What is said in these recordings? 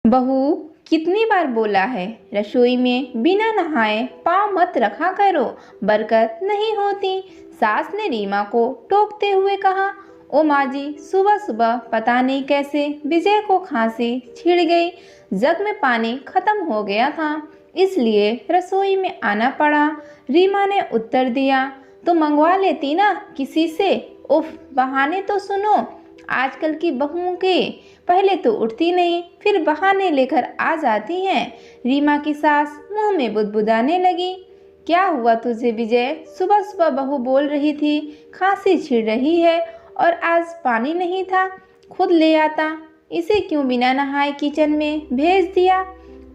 बहू, कितनी बार बोला है रसोई में बिना नहाए पाँव मत रखा करो, बरकत नहीं होती। सास ने रीमा को टोकते हुए कहा। ओ माँ जी, सुबह सुबह पता नहीं कैसे विजय को खांसी छिड़ गई। जग में पानी खत्म हो गया था, इसलिए रसोई में आना पड़ा। रीमा ने उत्तर दिया, तो मंगवा लेती ना किसी से। उफ, बहाने तो सुनो। आजकल की बहुओं के पहले तो उठती नहीं, फिर बहाने लेकर आ जाती हैं। रीमा की सास मुंह में बुदबुदाने लगी। क्या हुआ तुझे विजय? सुबह सुबह बहू बोल रही थी खांसी छिड़ रही है, और आज पानी नहीं था, खुद ले आता। इसे क्यों बिना नहाए किचन में भेज दिया?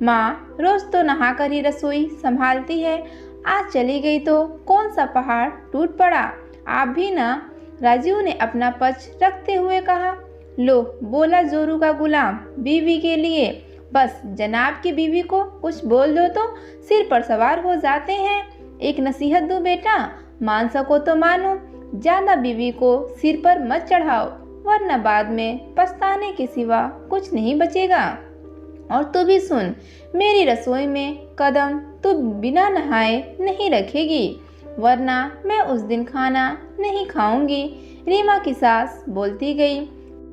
माँ रोज तो नहाकर ही रसोई संभालती है, आज चली गई तो कौन सा पहाड़ टूट पड़ा। आप भी ना। राजीव ने अपना पक्ष रखते हुए कहा। लो, बोला जोरू का गुलाम बीवी के लिए। बस जनाब की बीवी को कुछ बोल दो तो सिर पर सवार हो जाते हैं। एक नसीहत दूं बेटा, मान सको तो मानो, ज्यादा बीवी को सिर पर मत चढ़ाओ, वरना बाद में पछताने के सिवा कुछ नहीं बचेगा। और तू भी सुन, मेरी रसोई में कदम तू बिना नहाए नहीं रखेगी, वरना मैं उस दिन खाना नहीं खाऊंगी। रीमा की सास बोलती गई।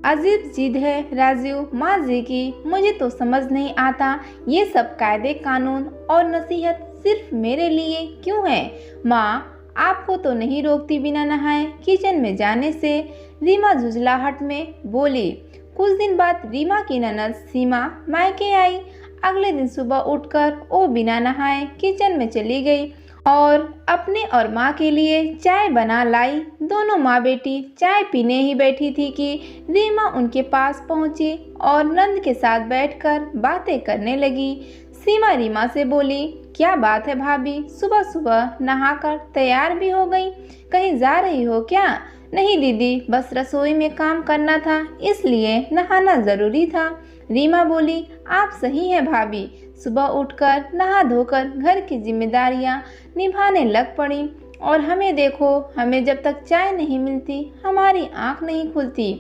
अजीब जिद है राजीव माँ जी की, मुझे तो समझ नहीं आता ये सब कायदे कानून और नसीहत सिर्फ मेरे लिए क्यों है। माँ आपको तो नहीं रोकती बिना नहाए किचन में जाने से। रीमा झुंझलाहट में बोली। कुछ दिन बाद रीमा की ननद सीमा मायके आई। अगले दिन सुबह उठकर वो बिना नहाए किचन में चली गई और अपने और माँ के लिए चाय बना लाई। दोनों माँ बेटी चाय पीने ही बैठी थी कि रीमा उनके पास पहुंची और नंद के साथ बैठकर बातें करने लगी। सीमा रीमा से बोली, क्या बात है भाभी, सुबह सुबह नहाकर तैयार भी हो गई, कहीं जा रही हो क्या? नहीं दीदी, बस रसोई में काम करना था, इसलिए नहाना जरूरी था। रीमा बोली, आप सही हैं भाभी, सुबह उठकर नहा धोकर घर की जिम्मेदारियां निभाने लग पड़ी, और हमें देखो, हमें जब तक चाय नहीं मिलती हमारी आंख नहीं खुलती।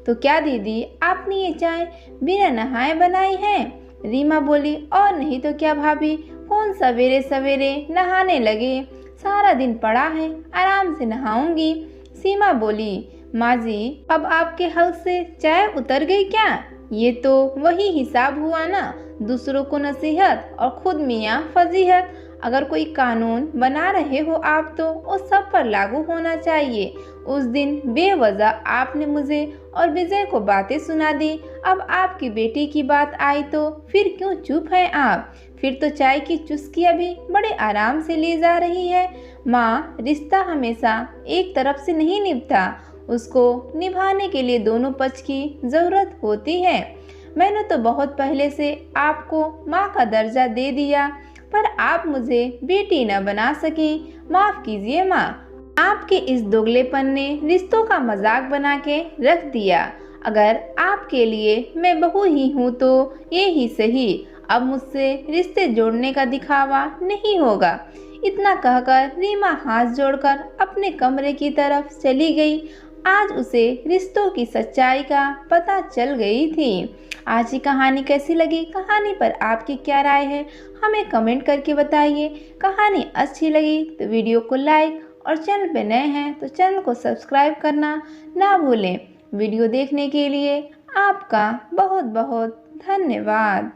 तो क्या दीदी, आपने ये चाय बिना नहाए बनाई है? रीमा बोली, और नहीं तो क्या भाभी, कौन सवेरे सवेरे नहाने लगे, सारा दिन पड़ा है, आराम से नहाऊंगी। सीमा बोली, माँ जी, अब आपके हल से चाय उतर गई क्या? ये तो वही हिसाब हुआ ना, दूसरों को नसीहत और खुद मियाँ फजीहत। अगर कोई कानून बना रहे हो आप तो वो सब पर लागू होना चाहिए। उस दिन बेवजह आपने मुझे और विजय को बातें सुना दी, अब आपकी बेटी की बात आई तो फिर क्यों चुप हैं आप? फिर तो चाय की चुस्कियाँ भी बड़े आराम से ली जा रही है। माँ, रिश्ता हमेशा एक तरफ से नहीं निभता, उसको निभाने के लिए दोनों पक्ष की जरूरत होती है। मैंने तो बहुत पहले से आपको माँ का दर्जा दे दिया, पर आप मुझे बेटी न बना सकी। माफ कीजिए माँ, आपके इस दोगलेपन ने रिश्तों का मजाक बना के रख दिया। अगर आपके लिए मैं बहू ही हूँ तो ये ही सही, अब मुझसे रिश्ते जोड़ने का दिखावा नहीं होगा। इतना कहकर रीमा हाथ जोड़कर अपने कमरे की तरफ चली गई। आज उसे रिश्तों की सच्चाई का पता चल गई थी। आज की कहानी कैसी लगी? कहानी पर आपकी क्या राय है, हमें कमेंट करके बताइए। कहानी अच्छी लगी तो वीडियो को लाइक, और चैनल पे नए हैं तो चैनल को सब्सक्राइब करना ना भूलें। वीडियो देखने के लिए आपका बहुत बहुत धन्यवाद।